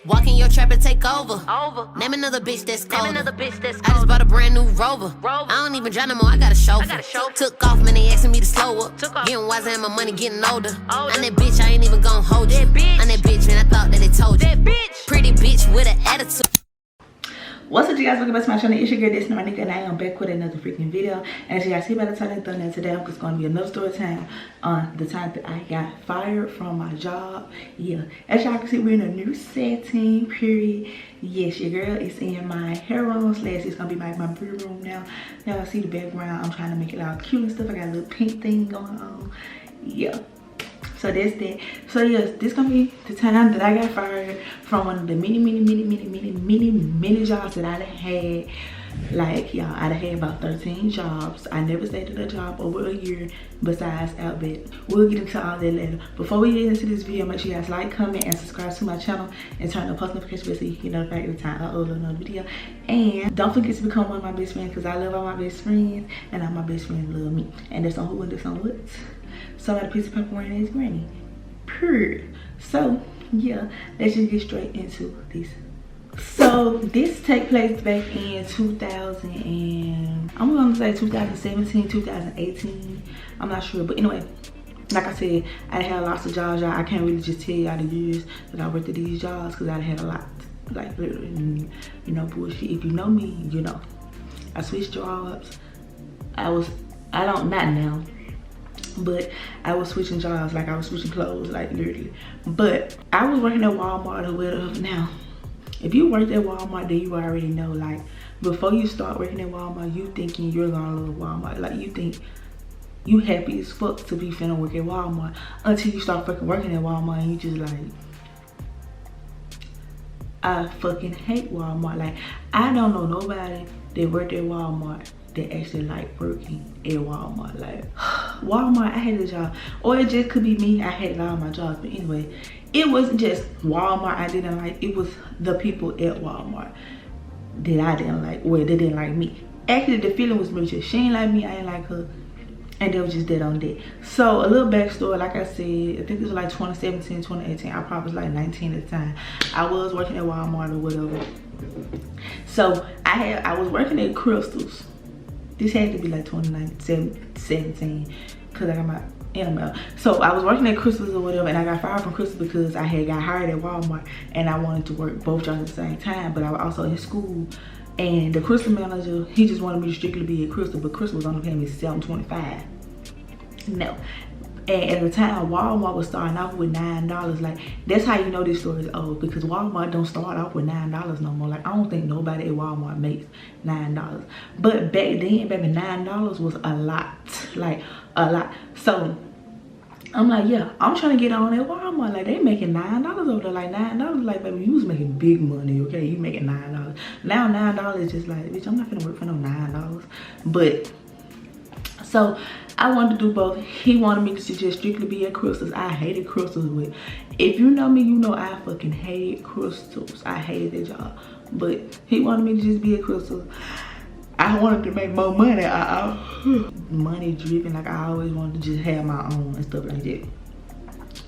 Walk in your trap and take over. Name another bitch that's colder. I just bought a brand new Rover. I don't even drive no more, I got a chauffeur. Took off, man, they asking me to slow up. Getting wiser and my money getting older. I'm that bitch, I ain't even gon' hold you. I'm that bitch, man, I thought that they told you. Pretty bitch with an attitude. What's up, you guys? Welcome back to my channel. It's your girl, this is my nigga, and I am back with another freaking video. And as you guys see by the title and thumbnail, today it's going to be another story time on the time that I got fired from my job. Yeah, as y'all can see, we're in a new setting, period. Yes, your girl is in my hair room slash it's going to be my brew room now. Y'all see the background. I'm trying to make it all cute and stuff. I got a little pink thing going on. Yeah. So that's that. So yes, this gonna be the time that I got fired from one of the many jobs that I done had. Like, y'all, I done had about 13 jobs. I never stayed at a job over a year besides Outback. We'll get into all that later. Before we get into this video, make sure you guys like, comment, and subscribe to my channel and turn the post notification bell so you can get notified every time I upload another video. And don't forget to become one of my best friends, because I love all my best friends and all my best friends love me. And that's on who and that's on what. So I got a piece of paper wearing his granny. Period. So yeah, let's just get straight into this. So this take place back in 2000 and I'm gonna say 2017, 2018. I'm not sure, but anyway, like I said, I had lots of jobs. I can't really just tell y'all the years that I worked at these jobs because I had a lot. Like literally, you know, bullshit. If you know me, you know. I switched jobs. Not now. But I was switching jobs, like I was switching clothes, like literally. But I was working at Walmart or whatever. Now, if you worked at Walmart, then you already know, like, before you start working at Walmart, you thinking you're gonna love Walmart. Like, you think you happy as fuck to be finna work at Walmart until you start fucking working at Walmart and you just like, I fucking hate Walmart. Like, I don't know nobody that worked at Walmart that actually like working at Walmart. Like, Walmart, I hated the job. Or it just could be me, I hated all my jobs. But anyway, it wasn't just Walmart I didn't like, it was the people at Walmart that I didn't like, or they didn't like me. Actually, the feeling was mutual. She ain't like me, I ain't like her, and they was just dead on that. So a little backstory, like I said, I think it was like 2017, 2018. I probably was like 19 at the time. I was working at Walmart or whatever. So I was working at Crystals. This had to be like 2017 because I got my ML. So I was working at Crystals or whatever, and I got fired from Crystals because I had got hired at Walmart and I wanted to work both jobs at the same time. But I was also in school, and the Crystal manager, he just wanted me to strictly be at Crystal, but Crystal was only paying me $7.25. No. And at the time, Walmart was starting off with $9. Like, that's how you know this story is old, because Walmart don't start off with $9 no more. Like, I don't think nobody at Walmart makes $9. But back then, baby, $9 was a lot. Like, a lot. So I'm like, yeah, I'm trying to get on at Walmart. Like, they making $9 over there. Like, $9, like, baby, you was making big money, okay? You making $9. Now $9 is just like, bitch, I'm not gonna work for no $9. But so I wanted to do both. He wanted me to just strictly be at Crystals. I hated Crystals. With, if you know me, you know I fucking hate Crystals. I hated that job. But he wanted me to just be at Crystals. I wanted to make more money. Money driven. Like, I always wanted to just have my own and stuff like that.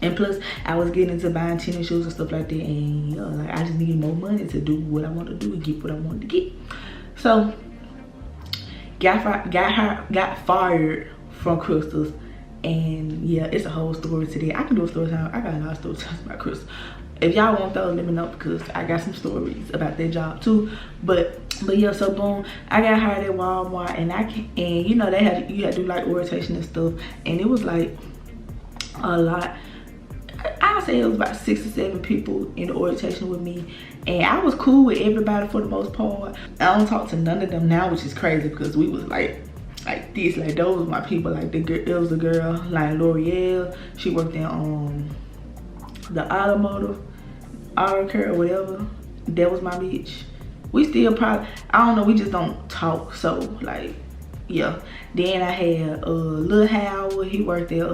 And plus, I was getting into buying tennis shoes and stuff like that. And yeah, like, I just needed more money to do what I wanted to do and get what I wanted to get. So got fired from Crystals, and yeah, it's a whole story today. I can do a story time. I got a lot of story times about Crystals. If y'all want those, let me know, because I got some stories about that job too. But yeah, so boom, I got hired at Walmart, and you know, you had to do like orientation and stuff, and it was like a lot. I would say it was about 6 or 7 people in the orientation with me, and I was cool with everybody for the most part. I don't talk to none of them now, which is crazy, because we was like this, like those were my people. Like, it was a girl like L'Oreal. She worked in the auto care or whatever. That was my bitch. We still probably, I don't know, we just don't talk. So like, yeah. Then I had Lil Howard. He worked at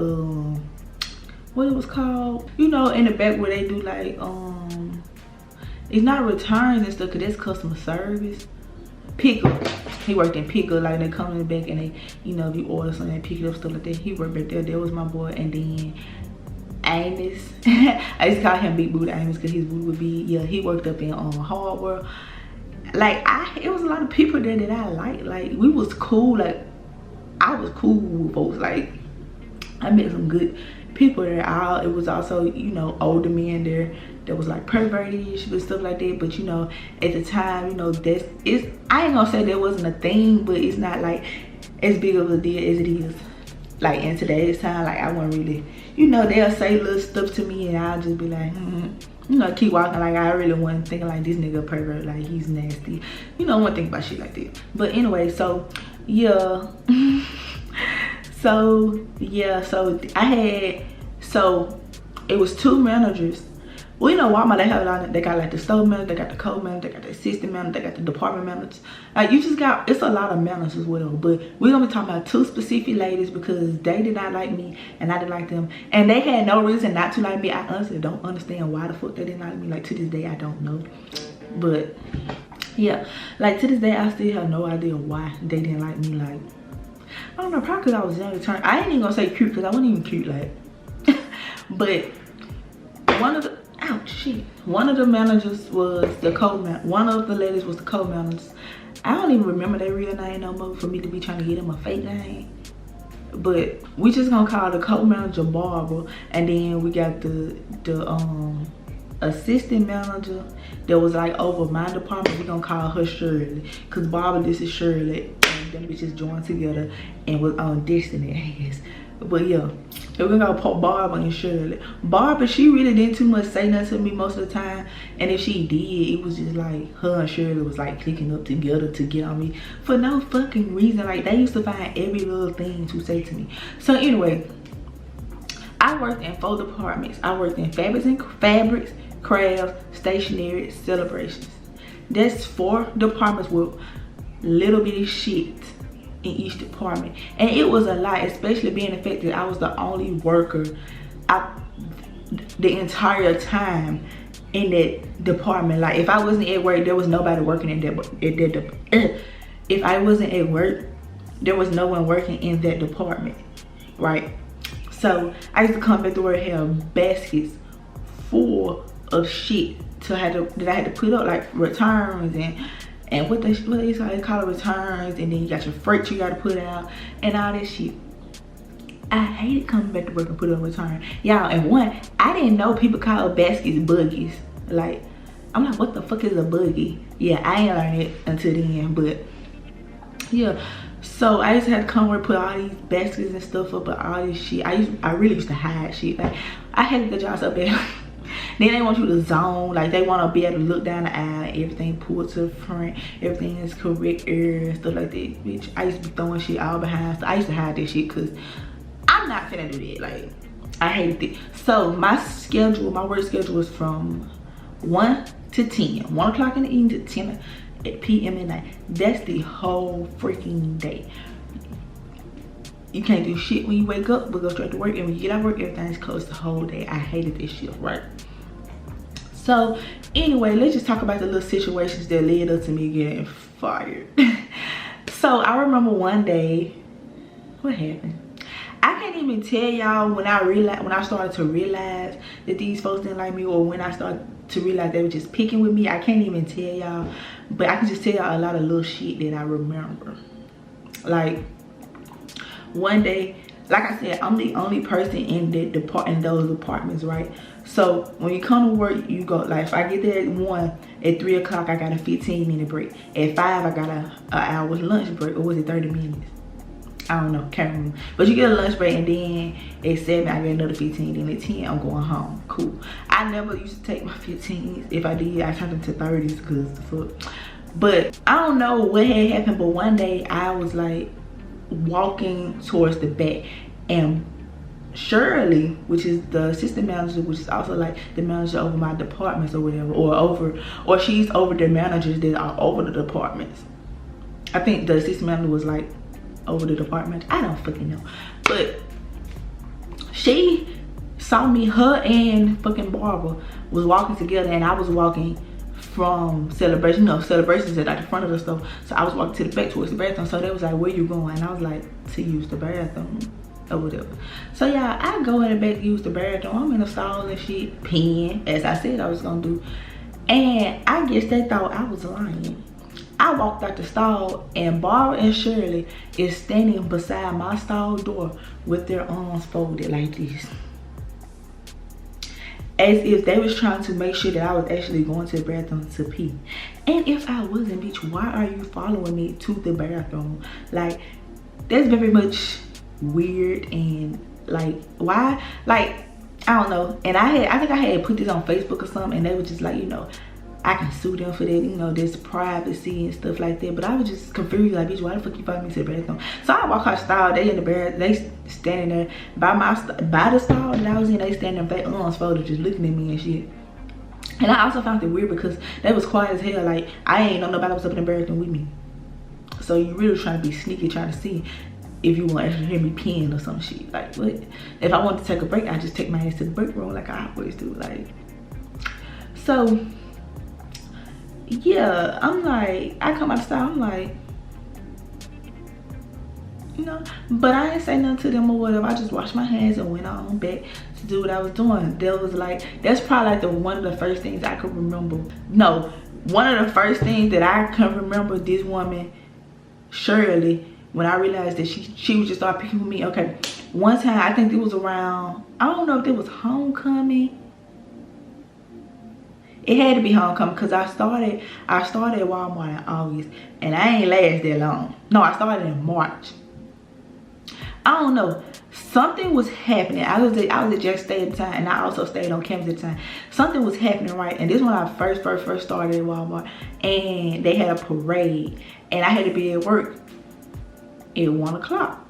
what it was called, you know, in the back where they do like it's not returns and stuff, because that's customer service. Pickle. He worked in Pickle. Like, they come in the back and they, you know, if you order something, they pick it up, stuff like that. He worked back there. That was my boy. And then Amos. I used to call him Big Booty Amos because his booty would be, yeah, he worked up in hardware. Like, it was a lot of people there that I liked. Like, we was cool. Like, I was cool with folks. Like, I met some good people there. It was also, you know, older men there that was like perverted and stuff like that. But you know, at the time, you know, I ain't gonna say there wasn't a thing, but it's not like as big of a deal as it is like in today's time. Like, I wouldn't really, you know, they'll say little stuff to me and I'll just be like, you know, keep walking. Like, I really wasn't thinking like this nigga pervert, like he's nasty, you know. I wouldn't think about shit like that. But anyway, so yeah. So yeah, so it was 2 managers. Well, you know, Walmart, they got like the store manager, they got the co-manager, they got the assistant manager, they got the department managers. Like, you just got, it's a lot of managers as well. But we're gonna be talking about 2 specific ladies because they did not like me and I didn't like them. And they had no reason not to like me. I honestly don't understand why the fuck they didn't like me. Like, to this day, I don't know. But yeah, like to this day, I still have no idea why they didn't like me. Like, I don't know, probably because I was young. I ain't even gonna say cute because I wasn't even cute, like. But one of the managers was the co-manager. One of the ladies was the co-managers. I don't even remember their real name no more for me to be trying to get them a fake name. But we just gonna call the co-manager Barbara, and then we got the assistant manager that was like over my department. We gonna call her Shirley, cause Barbara, this is Shirley, and them bitches joined together and was on Destiny ass. But yeah, we're gonna put Barbara and Shirley. Barbara, she really didn't too much say nothing to me most of the time, and if she did, it was just like her and Shirley was like clicking up together to get on me for no fucking reason. Like, they used to find every little thing to say to me. So anyway, I worked in 4 departments. I worked in fabrics, crafts, stationery, celebrations. That's 4 departments with little bitty shit in each department, and it was a lot, especially being the fact that I was the only worker the entire time in that department. Like, if I wasn't at work, there was nobody working in that if I wasn't at work, there was no one working in that department, right? So I used to come back to work, have baskets full of shit that I had to put up, like returns and what they call it, returns, and then you got your freight you gotta put out and all that shit. I hated coming back to work and put on return, y'all. And one, I didn't know people call baskets buggies. Like, I'm like, what the fuck is a buggy? Yeah, I ain't learned it until then. But yeah, so I used to have to come work, put all these baskets and stuff up, but all this shit, I really used to hide shit. Like, I had the jobs up there. Then they want you to zone, like they want to be able to look down the aisle, everything pulled to the front, everything is correct and stuff like that. Bitch, I used to be throwing shit all behind, so I used to hide this shit because I'm not finna do that. Like, I hated it. So my work schedule was from 1 to 10, 1 o'clock in the evening to 10 p.m. at night. That's the whole freaking day. You can't do shit when you wake up, but go straight to work, and when you get out of work, everything's closed the whole day. I hated this shit, right? So anyway, let's just talk about the little situations that led up to me getting fired. So I remember one day, what happened? I can't even tell y'all when I started to realize that these folks didn't like me, or when I started to realize they were just picking with me. I can't even tell y'all, but I can just tell y'all a lot of little shit that I remember. Like, one day, like I said, I'm the only person in those departments, right? So when you come to work, you go, like, if I get there at 1, at 3 o'clock, I got a 15-minute break. At 5, I got an hour lunch break, or was it 30 minutes? I don't know, can't remember. But you get a lunch break, and then at 7, I get another 15. Then at 10, I'm going home. Cool. I never used to take my 15s. If I did, I turned them to 30s because the fuck. But I don't know what had happened, but one day I was like walking towards the back, and Shirley, which is the assistant manager, which is also like the manager over my departments or whatever, or she's over the managers that are over the departments. I think the assistant manager was like over the department. I don't fucking know. But she saw me, her and fucking Barbara was walking together, and I was walking from celebration, celebrations at the front of the store. So I was walking to the back towards the bathroom. So they was like, where you going? And I was like, to use the bathroom. or whatever. So y'all, I go in the back to use the bathroom. I'm in the stall and shit, peeing, as I said I was gonna do. And I guess they thought I was lying. I walked out the stall and Barbara and Shirley is standing beside my stall door with their arms folded like this. As if they was trying to make sure that I was actually going to the bathroom to pee. And if I wasn't, bitch, why are you following me to the bathroom? Like, that's very much weird. And like, why? Like, I don't know. And I think I had put this on Facebook or something, and they were just like, you know, I can sue them for that, you know, there's privacy and stuff like that. But I was just confused, like, bitch, why the fuck you following me to the bathroom? So I walk out the stall, they in the bathroom, they standing there by the stall that I was in, they standing there, their arms folded, just looking at me and shit. And I also found it weird because they was quiet as hell, like, I ain't know nobody was up in the bathroom with me. So you really trying to be sneaky, trying to see if you want to actually hear me peeing or some shit. Like, what? If I want to take a break, I just take my ass to the break room like I always do. Like, so yeah, I'm like, I come outside, I'm like, you know, but I ain't say nothing to them or whatever. I just washed my hands and went on back to do what I was doing. That was like, that's probably like one of the first things I could remember. No, one of the first things that I can remember this woman, Shirley, when I realized that she would just start picking with me. Okay, one time, I think it was around, I don't know if it was homecoming. It had to be homecoming because I started at Walmart in August and I ain't last that long. No, I started in March. I don't know, something was happening. I was at Jack State at the time, and I also stayed on campus at the time. Something was happening, right? And this is when I first started at Walmart, and they had a parade, and I had to be at work at 1 o'clock.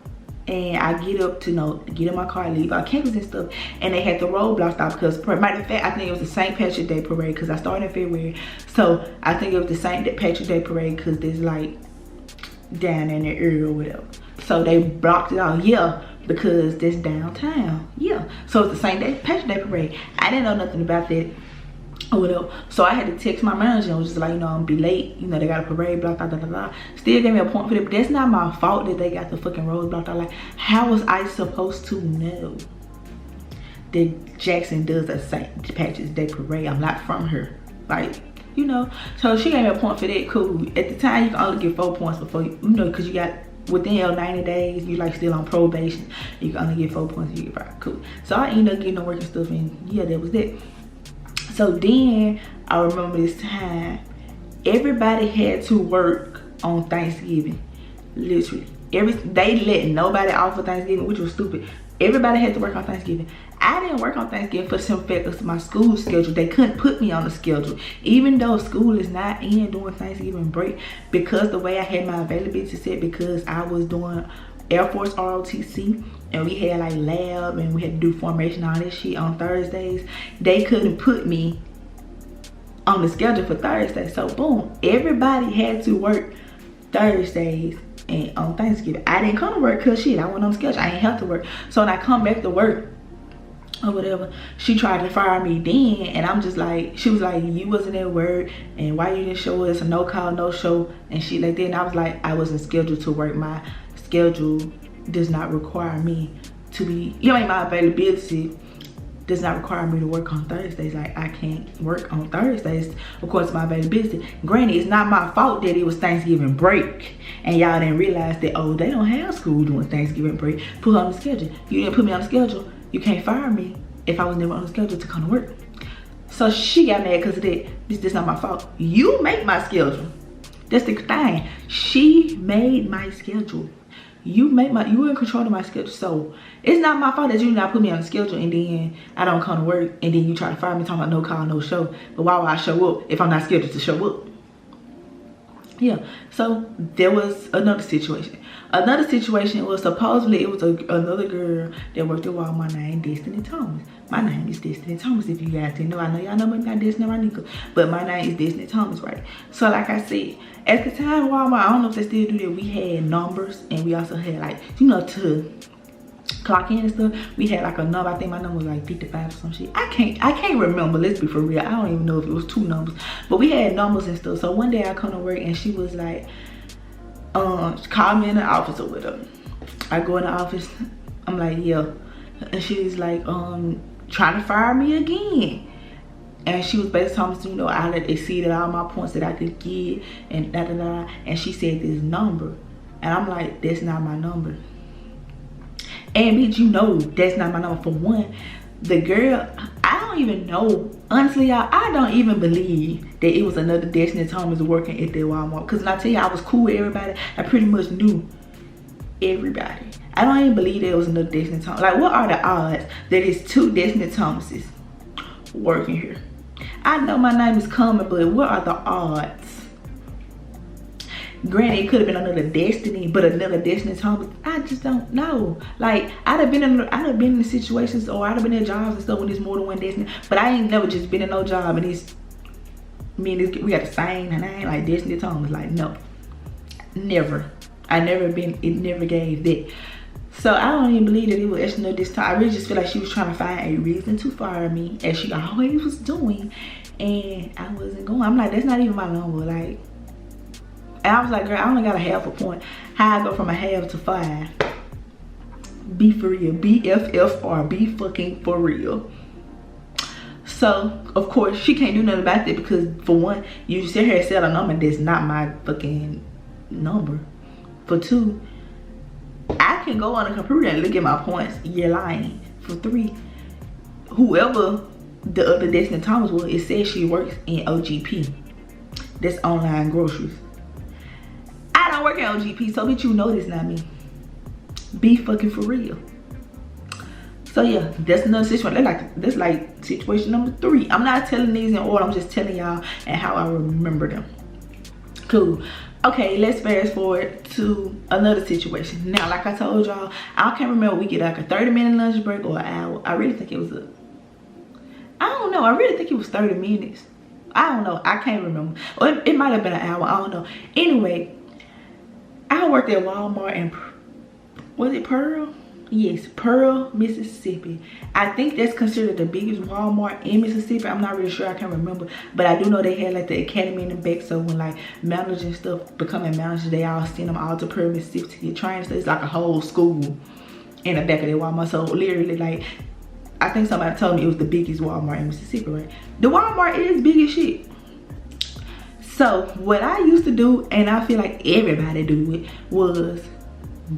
And I get up to, you know, get in my car, leave our campus and stuff, and they had the roadblock stop because, matter of fact, I think it was the St. Patrick's Day parade because I started in February. So I think it was the St. Patrick's Day parade because there's like down in the area or whatever. So they blocked it off, yeah, because that's downtown, yeah. So it's the St. Patrick's Day parade. I didn't know nothing about that or whatever. So I had to text my manager and was just like, you know, I'm be late. You know, they got a parade blocked out, Still gave me a point for it, but that's not my fault that they got the fucking roads blocked out. Like, how was I supposed to know that Jackson does a St. Patrick's Day parade? I'm not from her. Like, you know. So she gave me a point for that, cool. At the time, you can only get 4 points before you know, because you got within your 90 days, you like still on probation. You can only get 4 points, you get 5, cool. So I ended up getting to work and stuff, and yeah, that was that. So then I remember this time, everybody had to work on Thanksgiving, literally. They let nobody off for Thanksgiving, which was stupid. Everybody had to work on Thanksgiving. I didn't work on Thanksgiving for some fact of my school schedule. They couldn't put me on the schedule, even though school is not in during Thanksgiving break, because the way I had my availability set, because I was doing Air Force ROTC and we had like lab and we had to do formation, all this shit on Thursdays. They couldn't put me on the schedule for Thursday. So boom, everybody had to work Thursdays and on Thanksgiving. I didn't come to work because shit, I went on schedule. I ain't have to work. So when I come back to work or whatever, she tried to fire me then, and I'm just like, she was like, you wasn't at work and why you didn't show us, a no call, no show and shit like that. And I was like, I wasn't scheduled to work. My schedule does not require me to be, you know, my availability does not require me to work on Thursdays. Like, I can't work on Thursdays, of course, my availability. Granted, it's not my fault that it was Thanksgiving break and y'all didn't realize that, oh, they don't have school during Thanksgiving break. Put her on the schedule. You didn't put me on the schedule. You can't fire me if I was never on the schedule to come to work. So she got mad because of that. This not my fault. You make my schedule. That's the thing. She made my schedule. You in control of my schedule. So it's not my fault that you not put me on the schedule and then I don't come to work and then you try to fire me talking about no call, no show. But why would I show up if I'm not scheduled to show up? Yeah, so there was another situation. Another situation was supposedly it was another girl that worked at Walmart named Destiny Thomas. My name is Destiny Thomas, if you guys didn't know. I know y'all know me not Destiny Ranika, but my name is Destiny Thomas, right? So like I said, at the time Walmart, I don't know if they still do that, we had numbers and we also had like, you know, to clock in and stuff, we had like a number. I think my number was like 55 or some shit. I can't remember, let's be for real. I don't even know if it was 2 numbers, but we had numbers and stuff. So one day I come to work and she was like, she called me in the office or whatever. I go in the office I'm like, yeah. And she's like, trying to fire me again. And she was basically telling me, you know, I had exceeded all my points that I could get and da da da. And she said this number. And I'm like, that's not my number. And bitch, you know that's not my number. For one, the girl, I don't even know. Honestly, y'all, I don't even believe that it was another Destiny Thomas working at that Walmart. Because when I tell you I was cool with everybody, I pretty much knew everybody. I don't even believe there was another Destiny Thomas. Like, what are the odds that it's 2 Destiny Thomases working here? I know my name is coming, but what are the odds? Granted, it could have been another Destiny, but another Destiny Thomas, I just don't know. Like, I'd have been in situations, or I'd have been in jobs and stuff when there's more than one Destiny, but I ain't never just been in no job and it's me and this, we got the same name, like Destiny Thomas. Like, no, never. It never gave that. So I don't even believe that it was actually this time. I really just feel like she was trying to find a reason to fire me, as she always was doing, and I wasn't going. I'm like, that's not even my number. Like, and I was like, girl, I only got a half a point. How I go from a half to 5? Be for real. BFFR. Be fucking for real. So, of course, she can't do nothing about that because, for one, you sit here and set a number that's not my fucking number. For 2, I can go on a computer and look at my points. You're lying. For 3, whoever the other Destiny Thomas was, it says she works in OGP. That's online groceries. I don't work at OGP, so bitch, you know this not me. Be fucking for real. So yeah, that's another situation. That's like situation number 3. I'm not telling these in order. I'm just telling y'all and how I remember them. Cool. Okay, let's fast forward to another situation. Now, like I told y'all, I can't remember we get like a 30-minute lunch break or an hour. I really think it was I don't know. I really think it was 30 minutes. I don't know. I can't remember. Or it might have been an hour. I don't know. Anyway, I worked at Walmart in, was it Pearl? Yes, Pearl, Mississippi. I think that's considered the biggest Walmart in Mississippi. I'm not really sure. I can't remember. But I do know they had like the academy in the back. So when like managers and stuff becoming managers, they all send them all to Pearl, Mississippi to get trained. So it's like a whole school in the back of their Walmart. So literally, like, I think somebody told me it was the biggest Walmart in Mississippi, right? The Walmart is big as shit. So what I used to do, and I feel like everybody do it, was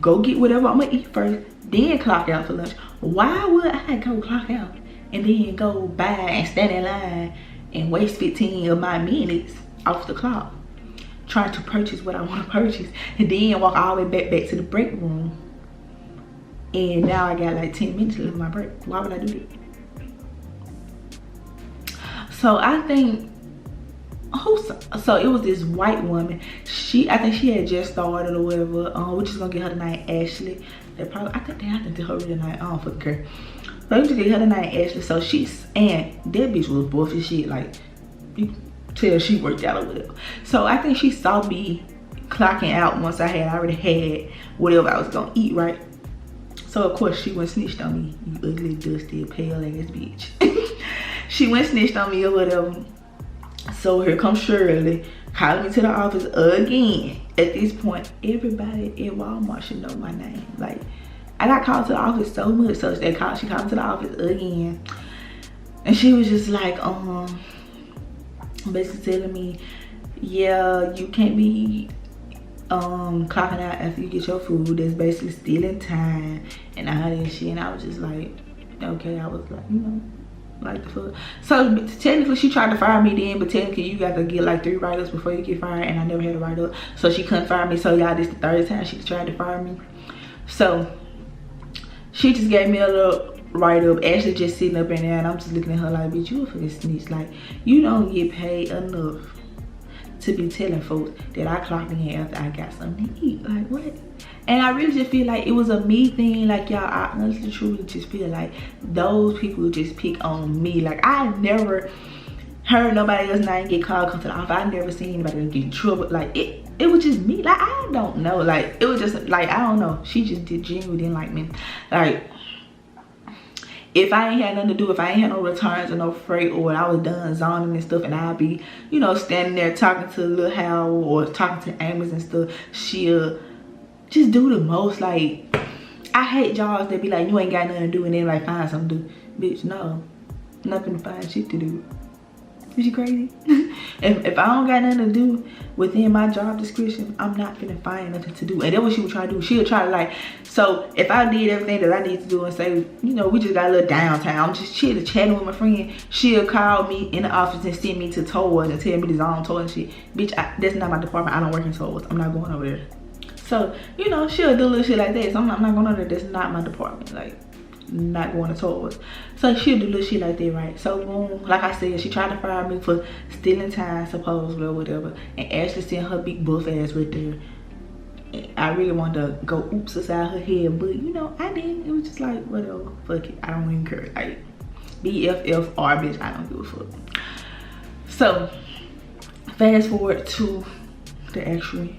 go get whatever I'm gonna eat first, then clock out for lunch. Why would I go clock out and then go buy and stand in line and waste 15 of my minutes off the clock trying to purchase what I want to purchase, and then walk all the way back to the break room, and now I got like 10 minutes left of my break? Why would I do that? So I think, so it was this white woman. I think she had just started or whatever. We're just gonna get her tonight, Ashley. I think they have to do her tonight. I don't fucking care. So we just get her tonight, Ashley. So and that bitch was buff as shit. Like, you tell she worked out or whatever. So I think she saw me clocking out once I had already had whatever I was gonna eat, right? So of course she went snitched on me, you ugly, dusty, pale ass bitch. She went snitched on me or whatever. So here comes Shirley calling me to the office again. At this point, everybody at Walmart should know my name. Like, I got called to the office so much, so she called me to the office again. And she was just like, basically telling me, yeah, you can't be clocking out after you get your food. That's basically stealing time and all that shit. And I was just like, okay. I was like, you know, like the fuck. So technically she tried to fire me then, but technically you got to get like 3 write-ups before you get fired, and I never had a write-up, so she couldn't fire me. So y'all, this the 3rd time she tried to fire me. So she just gave me a little write-up. Ashley just sitting up in there, and I'm just looking at her like, bitch, you a fucking snitch. Like, you don't get paid enough to be telling folks that I clocked in after I got something to eat. Like, what? And I really just feel like it was a me thing. Like, y'all, I honestly truly just feel like those people just pick on me. Like, I never heard nobody else's name get called, come to the office. I never seen anybody get in trouble. Like, it was just me. Like, I don't know. Like, it was just like, I don't know. She just genuinely didn't like me. Like, if I ain't had nothing to do, if I ain't had no returns or no freight, or I was done zoning and stuff, and I'd be, you know, standing there talking to Lil Howell or talking to Amos and stuff, she'll just do the most, like, I hate jobs that be like, you ain't got nothing to do and then like find something to do. Bitch, no. I'm not gonna find shit to do. Is you crazy? if I don't got nothing to do within my job description, I'm not finna find nothing to do. And that's what she would try to do. She'll try to like, so if I did everything that I need to do and say, you know, we just got a little downtown, I'm just chilling, chatting with my friend, she'll call me in the office and send me to tours and tell me the zone tour and shit. Bitch, that's not my department. I don't work in tours. I'm not going over there. So, you know, she'll do little shit like that. So I'm not going over there. That's not my department. Like, not going to tours. So she'll do little shit like that, right? So boom, like I said, she tried to fire me for stealing time, supposedly, or whatever, and Ashley sent her big buff ass right there. And I really wanted to go oops aside her head, but you know, I didn't. It was just like, whatever, fuck it, I don't even care. Like, BFFR, bitch, I don't give a fuck. So fast forward to the actual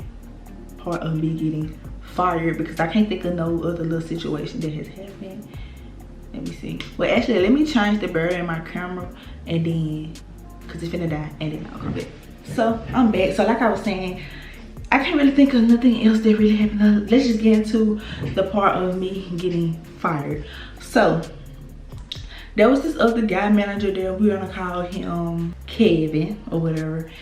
part of me getting fired, because I can't think of no other little situation that has happened. Let me see. Well, actually, let me change the battery in my camera, and then, cause it's finna die, and then I'll come back. So I'm back. So like I was saying, I can't really think of nothing else that really happened. Let's just get into the part of me getting fired. So there was this other guy manager there. We're gonna call him Kevin or whatever.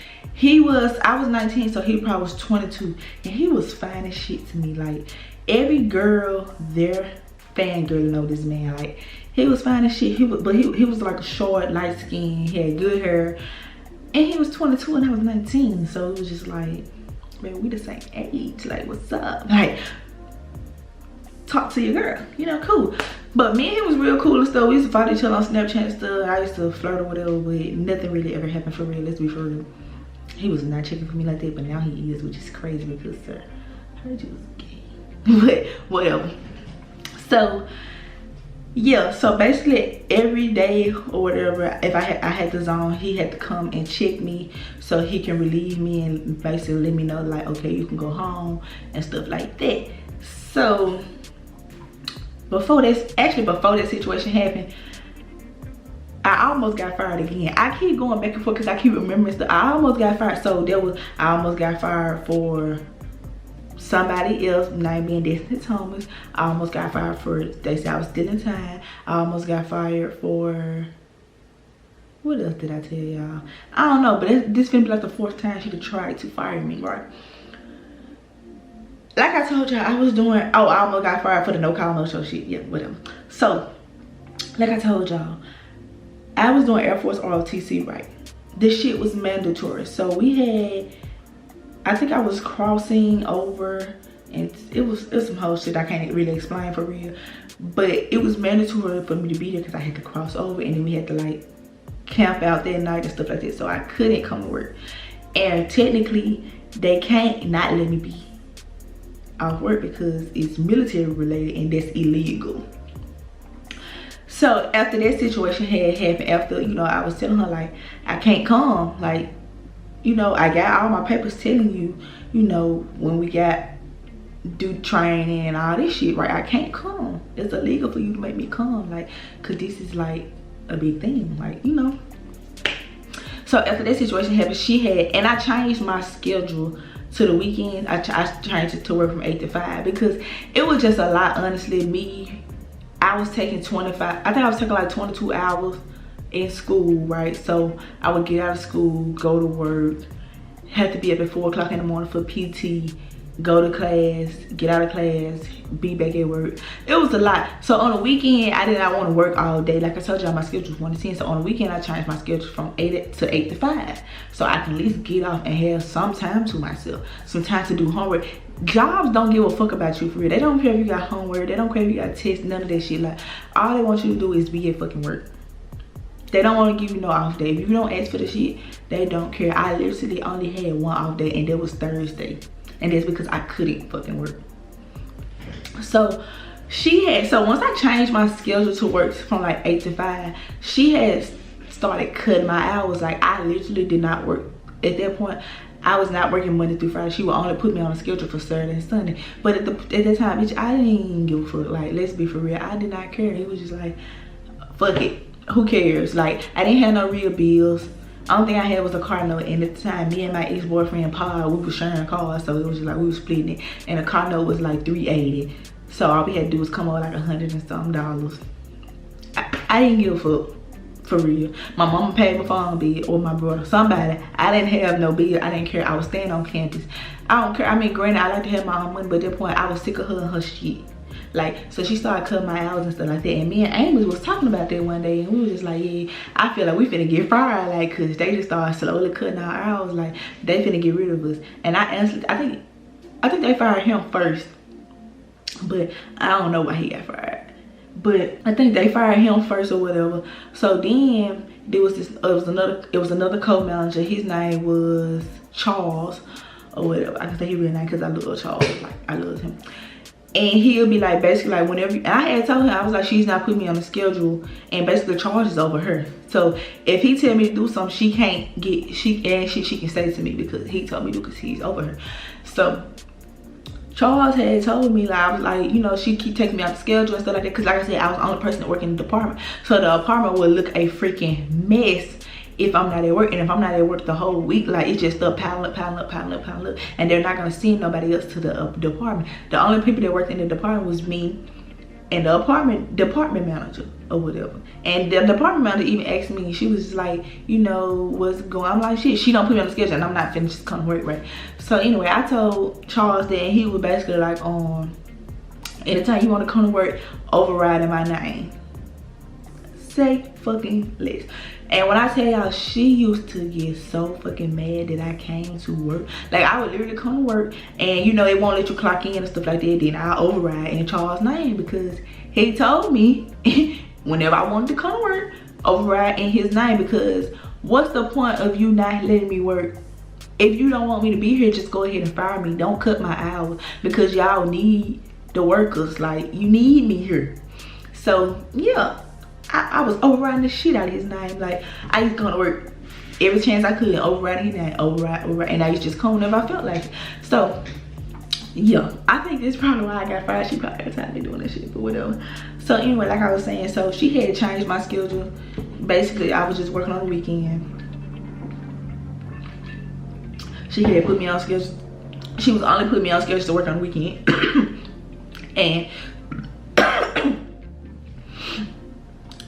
I was 19, so he probably was 22, and he was fine as shit to me. Like, every girl there, fangirl, know this man. Like, he was fine as shit. He was like a short, light skin, he had good hair, and he was 22 and I was 19. So it was just like, man, we the same age. Like, what's up? Like, talk to your girl, you know, cool. But me and him was real cool and stuff. We used to follow each other on Snapchat and stuff. I used to flirt or whatever, but nothing really ever happened for real. Let's be for real. He was not checking for me like that, but now he is, which is crazy because, sir, I heard you was gay. But whatever. So yeah, so basically every day or whatever, if I had the zone, he had to come and check me so he can relieve me and basically let me know like, okay, you can go home and stuff like that. So before that situation happened, I almost got fired again. I keep going back and forth because I keep remembering stuff. I almost got fired. So I almost got fired for somebody else, not being Destiny Thomas. I almost got fired for, they said I was stealing time. I almost got fired for, what else did I tell y'all? I don't know, but this finna be like the 4th time she tried to fire me, right? Like I told y'all, I almost got fired for the no call, no show shit. Yeah, whatever. So, like I told y'all, I was doing Air Force ROTC, right? This shit was mandatory. So we had, I think I was crossing over, and it was some whole shit I can't really explain for real. But it was mandatory for me to be there because I had to cross over, and then we had to like camp out that night and stuff like that. So I couldn't come to work. And technically, they can't not let me be off work because it's military related and that's illegal. So after that situation had happened, after, you know, I was telling her like, I can't come, like, you know, I got all my papers telling you, you know, when we do training and all this shit, right? I can't come. It's illegal for you to make me come, like, cause this is like a big thing, like, you know. So after that situation happened, and I changed my schedule to the weekend. I changed it to work from 8 to 5 because it was just a lot, honestly. I was taking 25, I think I was taking like 22 hours in school, right? So I would get out of school, go to work, have to be up at 4 o'clock in the morning for PT, go to class, get out of class, be back at work. It was a lot. So on the weekend, I did not want to work all day. Like I told y'all, my schedule was 1 to 10. So on the weekend, I changed my schedule from 8 to 5. So I can at least get off and have some time to myself, some time to do homework. Jobs don't give a fuck about you for real. They don't care if you got homework. They don't care if you got tests, none of that shit. Like, all they want you to do is be at fucking work. They don't want to give you no off day. If you don't ask for the shit, they don't care. I literally only had 1 off day, and that was Thursday. And that's because I couldn't fucking work. So once I changed my schedule to work from like 8 to 5, she had started cutting my hours. Like, I literally did not work. At that point, I was not working Monday through Friday. She would only put me on a schedule for Saturday and Sunday. But at that time, bitch, I didn't give a fuck. Like, let's be for real. I did not care. It was just like, fuck it. Who cares? Like, I didn't have no real bills. The only thing I had was a car note, and at the time, me and my ex-boyfriend Paul, we were sharing cars, so it was just like we were splitting it, and the car note was like $380. So all we had to do was come over like $100 and something. I didn't give a fuck, for real. My mama paid my phone bill, or my brother, somebody. I didn't have no bill. I didn't care. I was staying on campus. I don't care. I mean, granted, I like to have my own money, but at that point, I was sick of her and her shit. Like, so she started cutting my hours and stuff like that. And me and Amos was talking about that one day, and we was just like, yeah, I feel like we finna get fired, like, cause they just started slowly cutting our hours, like they finna get rid of us. And I think they fired him first, but I don't know why he got fired. But I think they fired him first or whatever. So then there was it was another co-manager. His name was Charles or whatever. I can say his real name because I love Charles. Like, I love him. And he'll be like, basically, like, whenever, and I had told him, I was like, she's not putting me on the schedule, and basically Charles is over her. So if he tell me to do something, she can't get, she can say to me because he told me to, because he's over her. So Charles had told me, like, I was like, you know, she keep taking me out the schedule and stuff like that, because like I said, I was the only person that worked in the department. So the apartment would look a freaking mess if I'm not at work. And if I'm not at work the whole week, like, it's just up, piling up, and they're not gonna send nobody else to the department. The only people that worked in the department was me and the department manager or whatever. And the department manager even asked me, she was like, you know, what's going on? I'm like, shit, she don't put me on the schedule and I'm not finished come to work, right? So anyway, I told Charles that, and he was basically like, anytime you want to come to work, overriding my name. Say fucking less. And when I tell y'all, she used to get so fucking mad that I came to work. Like, I would literally come to work and, you know, it won't let you clock in and stuff like that. Then I override in Charles' name because he told me whenever I wanted to come to work, override in his name. Because what's the point of you not letting me work? If you don't want me to be here, just go ahead and fire me. Don't cut my hours, because y'all need the workers. Like, you need me here. So yeah, I was overriding the shit out of his name. Like, I used to go to work every chance I could, overriding his name, override, and I used to just come whenever I felt like it. So yeah, I think that's probably why I got fired. She probably had time to be doing that shit, but whatever. So anyway, like I was saying, so she had changed my schedule. Basically, I was just working on the weekend. She had put me on schedule. She was only putting me on schedule to work on the weekend. And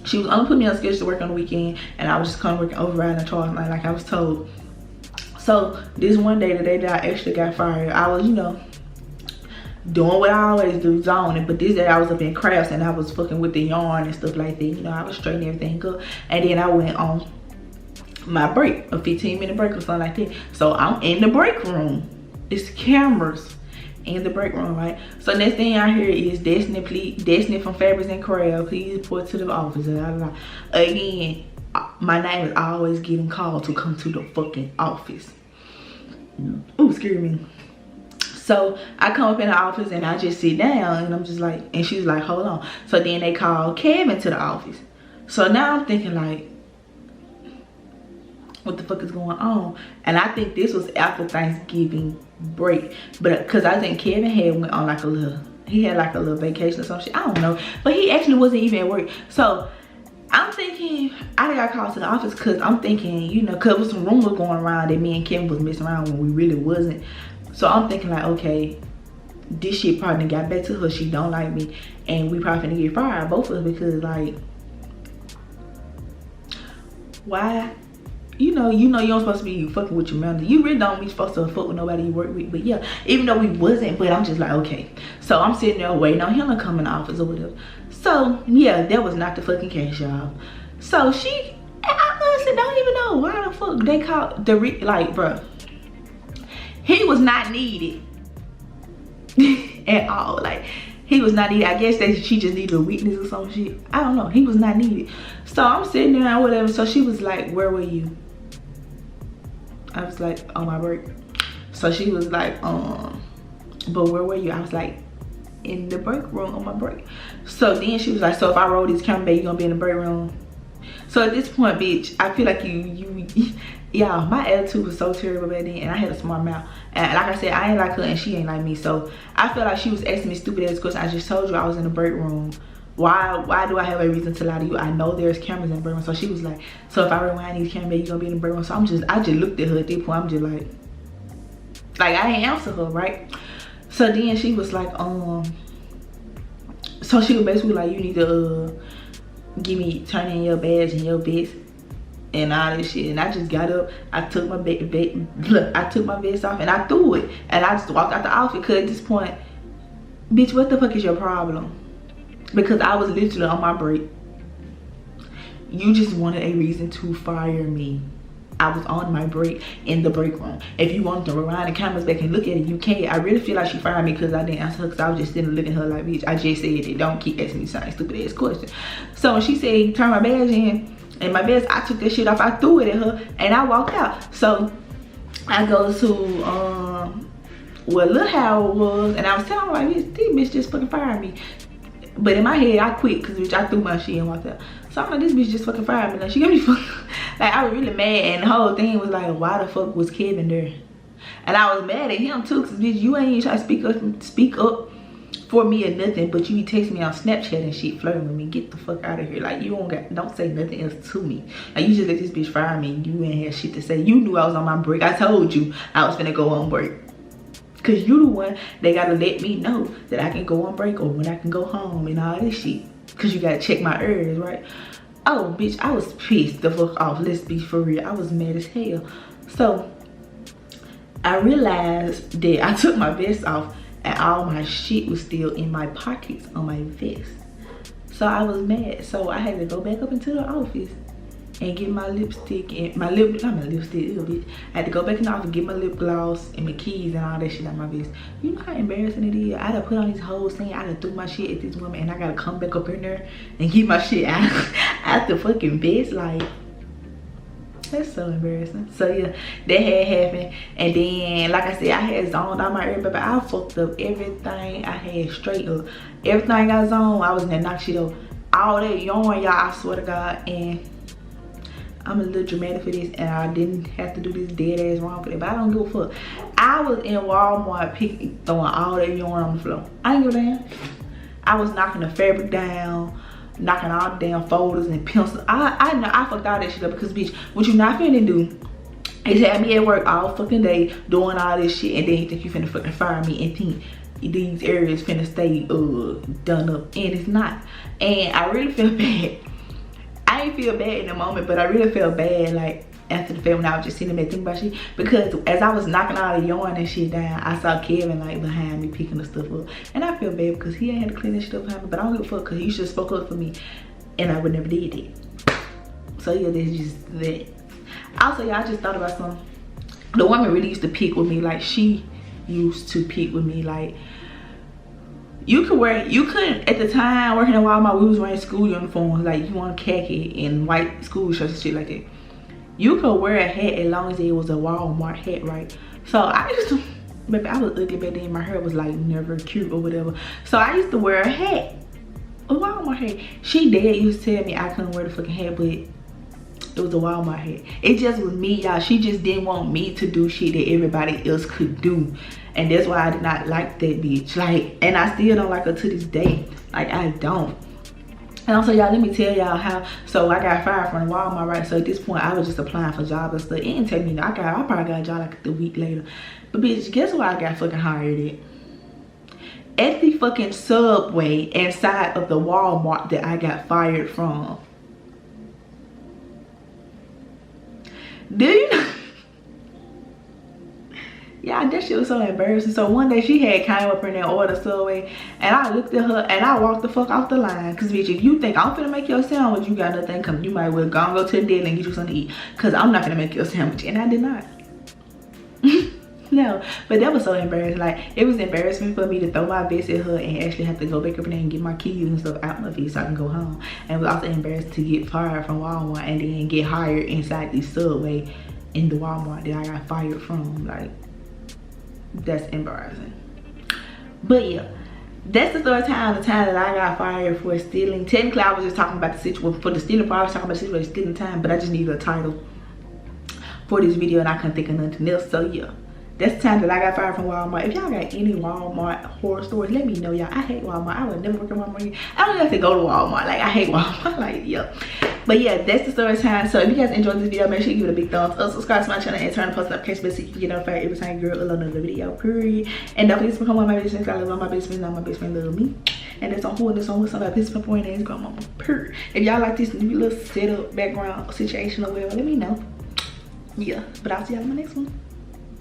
she was only putting me on schedule to work on the weekend, and I was just kind of working override and Charles night like I was told. So this one day, the day that I actually got fired, I was, you know, doing what I always do, zoning. But this day I was up in crafts and I was fucking with the yarn and stuff like that. You know, I was straightening everything up, and then I went on my break, a 15-minute break or something like that. So I'm in the break room. It's cameras in the break room, right? So next thing I hear is Destiny from Fabrics and Crafts, please report to the office. Again, my name is always getting called to come to the fucking office. Ooh, excuse me. So I come up in the office and I just sit down, and I'm just like, and she's like, hold on. So then they call Kevin to the office. So now I'm thinking like, what the fuck is going on? And I think this was after Thanksgiving break, but because I think Kevin had went on like a little, he had like a little vacation or some shit, I don't know, but he actually wasn't even at work. So I'm thinking, I got called to the office because I'm thinking, you know, because there was some rumors going around that me and Kevin was messing around when we really wasn't. So I'm thinking like, okay, this shit probably got back to her, she don't like me, and we probably finna get fired, both of us, because like, why? You know you don't supposed to be fucking with your manager. You really don't be supposed to fuck with nobody you work with. But yeah, even though we wasn't, but I'm just like, okay. So I'm sitting there waiting on him to come in the office or whatever. So yeah, that was not the fucking case, y'all. So I honestly don't even know why the fuck they called like, bruh, he was not needed at all. Like, he was not needed. I guess that she just needed a weakness or some shit. I don't know. He was not needed. So I'm sitting there or whatever. So she was like, where were you? I was like, on my break. So she was like, but where were you? I was like, in the break room on my break. So then she was like, so if I roll this camera back, you gonna be in the break room? So at this point, bitch, I feel like y'all, my attitude was so terrible back then, and I had a smart mouth. And like I said, I ain't like her and she ain't like me. So I feel like she was asking me stupid ass questions. I just told you I was in the break room. Why do I have a reason to lie to you? I know there's cameras in the break room. So she was like, so if I rewind these cameras, you gonna be in the break room? So I just looked at her at that point. I'm just like I didn't answer her, right? So then she was like, So she was basically like, you need to turn in your badge and your vest and all this shit. And I just got up, I took my I took my vest off and I threw it, and I just walked out the office. Because at this point, bitch, what the fuck is your problem? Because I was literally on my break. You just wanted a reason to fire me. I was on my break in the break room. If you want to rewind the cameras back and look at it, you can. I really feel like she fired me because I didn't answer her, because I was just sitting looking at her like, bitch, I just said it. Don't keep asking me some stupid ass question. So when she said turn my badge in and my vest, I took that shit off, I threw it at her, and I walked out. So I go to well, look how it was, and I was telling her like, this bitch just fucking fired me. But in my head, I quit because bitch, I threw my shit and walked out. So I'm like, this bitch just fucking fired me. Like, she got me fucking, like, I was really mad. And the whole thing was like, why the fuck was Kevin there? And I was mad at him too, because bitch, you ain't even trying to speak up for me or nothing, but you be texting me on Snapchat and shit, flirting with me. Get the fuck out of here. Like, you don't say nothing else to me. Like, you just let this bitch fire me. You ain't had shit to say. You knew I was on my break. I told you I was finna go on break. Cause you the one that gotta let me know that I can go on break or when I can go home and all this shit. Cause you gotta check my ears, right? Oh, bitch, I was pissed the fuck off. Let's be for real. I was mad as hell. So I realized that I took my vest off and all my shit was still in my pockets on my vest. So I was mad. So I had to go back up into the office and get my lipstick and not my lipstick, ew, bitch. I had to go back in the office and get my lip gloss and my keys and all that shit out my vest. You know how embarrassing it is? I done put on these whole thing, I done threw my shit at this woman, and I gotta come back up in there and get my shit out the fucking vest. Like, that's so embarrassing. So yeah, that had happened. And then, like I said, I had zoned out my ear, but I fucked up everything I had straight up. Everything I zoned, I was in there knock shit up. All that yarn, y'all, I swear to God. And I'm a little dramatic for this, and I didn't have to do this dead ass wrong for that, but I don't give a fuck. I was in Walmart throwing all that yarn on the floor. I ain't give a damn. I was knocking the fabric down, knocking all the damn folders and pencils. I know I fucked all that shit up, because bitch, what you not finna do is have me at work all fucking day doing all this shit, and then you think you finna fucking fire me and think these areas finna stay done up, and it's not. And I really feel bad. I didn't feel bad in the moment, but I really felt bad like after the fact when I was just sitting there thinking about shit. Because as I was knocking all the yarn and shit down, I saw Kevin like behind me picking the stuff up. And I feel bad because he ain't had to clean that shit up behind me. But I don't give a fuck, because he should have spoke up for me and I would never did it. So yeah, that's just that. Also, y'all, I just thought about something. The woman really used to pick with me. Like, she used to pick with me. Like, you couldn't at the time working at Walmart, we was wearing school uniforms, like you want khaki and white school shirts and shit like that. You could wear a hat as long as it was a Walmart hat, right? So I used to, maybe I was ugly back then, my hair was like never cute or whatever. So I used to wear a hat, a Walmart hat. She dad used to tell me I couldn't wear the fucking hat, but it was a Walmart hat. It just was me, y'all. She just didn't want me to do shit that everybody else could do. And that's why I did not like that bitch. Like, and I still don't like her to this day. Like, I don't. And also, y'all, let me tell y'all how. So I got fired from Walmart, right? So at this point, I was just applying for jobs and stuff. It didn't take me, I probably got a job like a week later. But bitch, guess where I got fucking hired at the fucking Subway inside of the Walmart that I got fired from. Do you know? Yeah, that shit was so embarrassing. So one day she had came up in there and ordered Subway, and I looked at her and I walked the fuck off the line. Cause bitch, if you think I'm finna make your sandwich, you got nothing coming. You might well go to the deli and get you something to eat. Cause I'm not gonna make your sandwich, and I did not. No, but that was so embarrassing. Like, it was embarrassing for me to throw my vest at her and actually have to go back up in there and get my keys and stuff out my vest so I can go home. And it was also embarrassing to get fired from Walmart and then get hired inside the Subway in the Walmart that I got fired from. Like, that's embarrassing. But yeah, that's the third time, the time that I got fired for stealing. Technically, I was just talking about the situation for the stealing part. I was talking about the situation stealing time, but I just needed a title for this video and I couldn't think of nothing else. So yeah, that's the time that I got fired from Walmart. If y'all got any Walmart horror stories, let me know, y'all. I hate Walmart. I would never work at Walmart again. I don't have to go to Walmart. Like, I hate Walmart. Like, yeah. But yeah, that's the story time. So if you guys enjoyed this video, make sure you give it a big thumbs up, subscribe to my channel, and turn the post notification bell so you can get notified every time girl upload another video, period. And don't forget to become one of my best friends. I love all my best friends, all my best friends love me. and that's on hold. That's on with somebody pissed up on his grandmama. Purr. If y'all like this new little setup, background situation or whatever, let me know. Yeah, but I'll see y'all in my next one.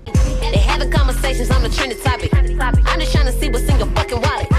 They having conversations on the trending topic. I'm just trying to see what's in your fucking wallet.